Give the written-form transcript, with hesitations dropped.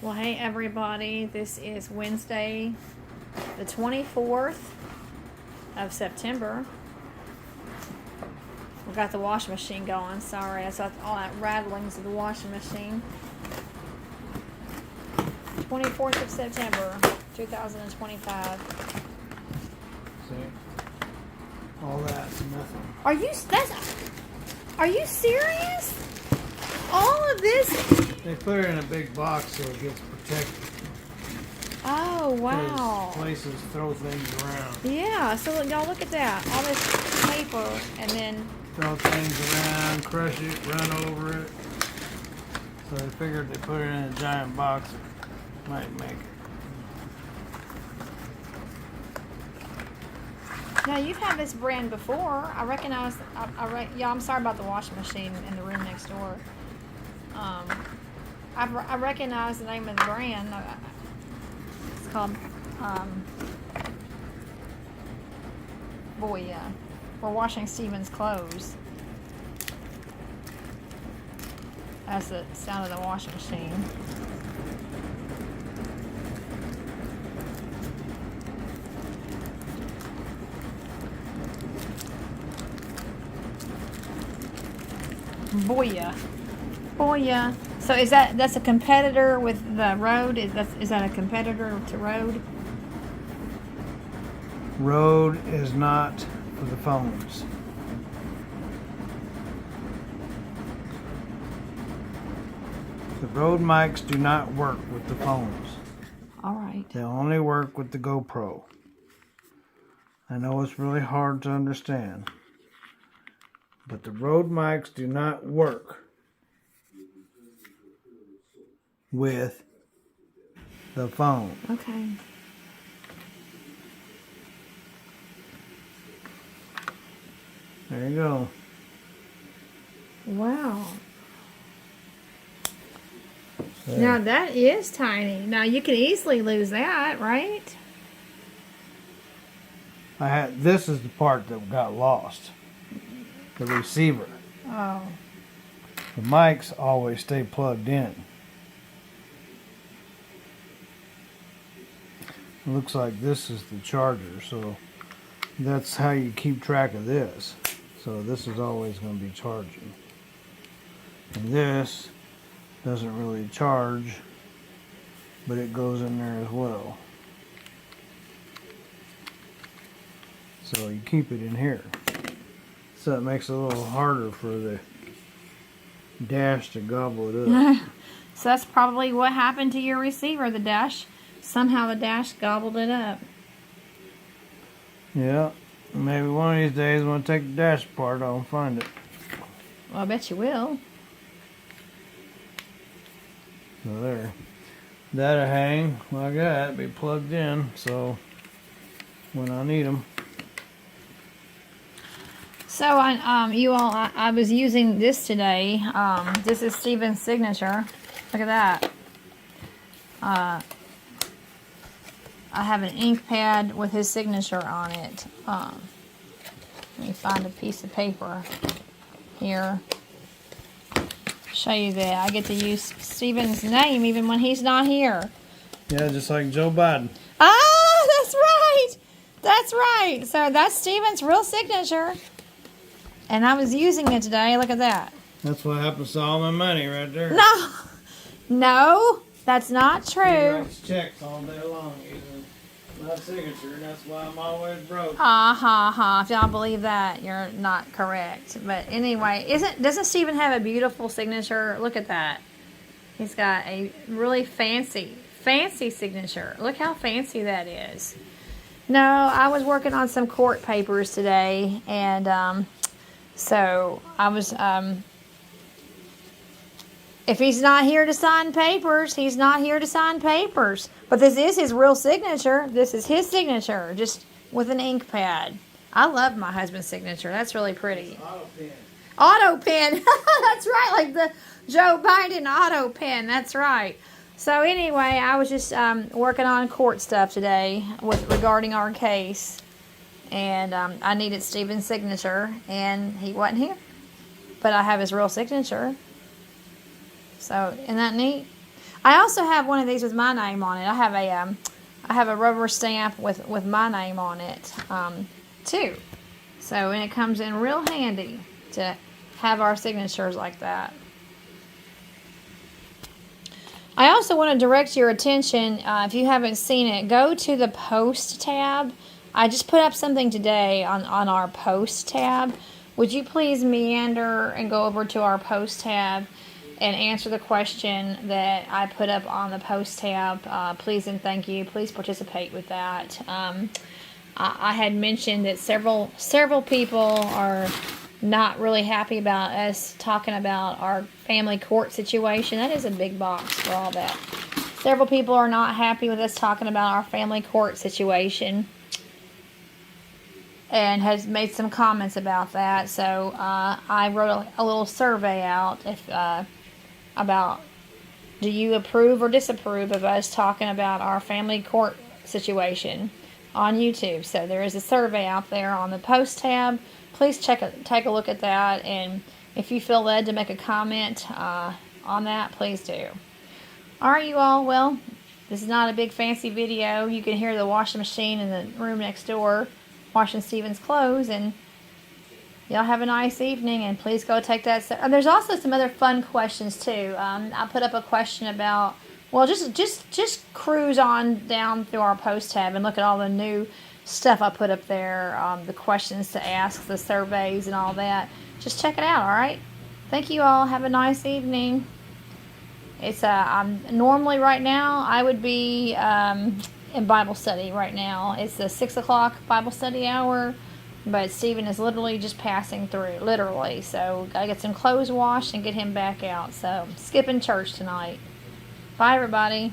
Well, hey everybody, this is Wednesday, the 24th of September. We got the washing machine going. Sorry, I saw all that rattlings of the washing machine. 24th of September, 2025. See? All that's nothing. Are you serious? All of this? They put it in a big box so it gets protected. Oh, wow. 'Cause places throw things around. Yeah, so y'all look at that. All this paper and then... Throw things around, crush it, run over it. So they figured they put it in a giant box, it might make it. Now, you've had this brand before. I recognize... yeah, I'm sorry about the washing machine in the room next door. I recognize the name of the brand. It's called... we're washing Steven's clothes. That's the sound of the washing machine. Boya. So that's a competitor with the Rode? Is that a competitor to Rode? Rode is not for the phones. The Rode mics do not work with the phones. All right. They only work with the GoPro. I know it's really hard to understand, but the Rode mics do not work with the phone. Okay. There you go. Wow. There. Now that is tiny. Now you can easily lose that, right? This is the part that got lost. The receiver. Oh. The mics always stay plugged in. It looks like this is the charger, so that's how you keep track of this. So this is always going to be charging. And this doesn't really charge, but it goes in there as well. So you keep it in here. So it makes it a little harder for the dash to gobble it up. So that's probably what happened to your receiver, the dash. Somehow the dash gobbled it up. Yeah, maybe one of these days I'm going to take the dash apart, I'll find it. Well, I bet you will. So there. That'll hang like that, be plugged in, so when I need them. So I was using this today. This is Steven's signature. Look at that. I have an ink pad with his signature on it. Let me find a piece of paper here. Show you that I get to use Steven's name even when he's not here. Yeah, just like Joe Biden. Ah, that's right. That's right. So that's Steven's real signature. And I was using it today. Look at that. That's what happens to all my money right there. No, that's not He true. writes checks all day long using my signature, and that's why I'm always broke. If y'all believe that, you're not correct. But anyway, doesn't Steven have a beautiful signature? Look at that. He's got a really fancy signature. Look how fancy that is. No, I was working on some court papers today, and so I was, if he's not here to sign papers, he's not here to sign papers. But this is his real signature. This is his signature, just with an ink pad. I love my husband's signature. That's really pretty. Auto pen. That's right, like the Joe Biden auto pen. That's right. So anyway, I was just working on court stuff today regarding our case. And I needed Steven's signature, and he wasn't here. But I have his real signature. So, isn't that neat? I also have one of these with my name on it. I have a rubber stamp with my name on it, too. So, and it comes in real handy to have our signatures like that. I also want to direct your attention, if you haven't seen it, go to the Post tab. I just put up something today on our Post tab. Would you please meander and go over to our Post tab and answer the question that I put up on the Post tab? Please and thank you. Please participate with that. I had mentioned that several people are not really happy about us talking about our family court situation. That is a big box for all that. Several people are not happy with us talking about our family court situation and has made some comments about that. So I wrote a little survey out about, do you approve or disapprove of us talking about our family court situation on YouTube. So there is a survey out there on the Post tab. Please take a look at that, and if you feel led to make a comment on that, please do. All right, you all. Well, this is not a big fancy video. You can hear the washing machine in the room next door washing Steven's clothes, and y'all have a nice evening, and please go take that. There's also some other fun questions too. I put up a question about, well, just cruise on down through our Post tab and look at all the new stuff I put up there, the questions to ask, the surveys and all that. Just check it out, all right? Thank you all. Have a nice evening. It's normally right now I would be in Bible study right now. It's the 6 o'clock Bible study hour, but Stephen is literally just passing through, literally. So gotta get some clothes washed and get him back out. So skipping church tonight. Bye, everybody.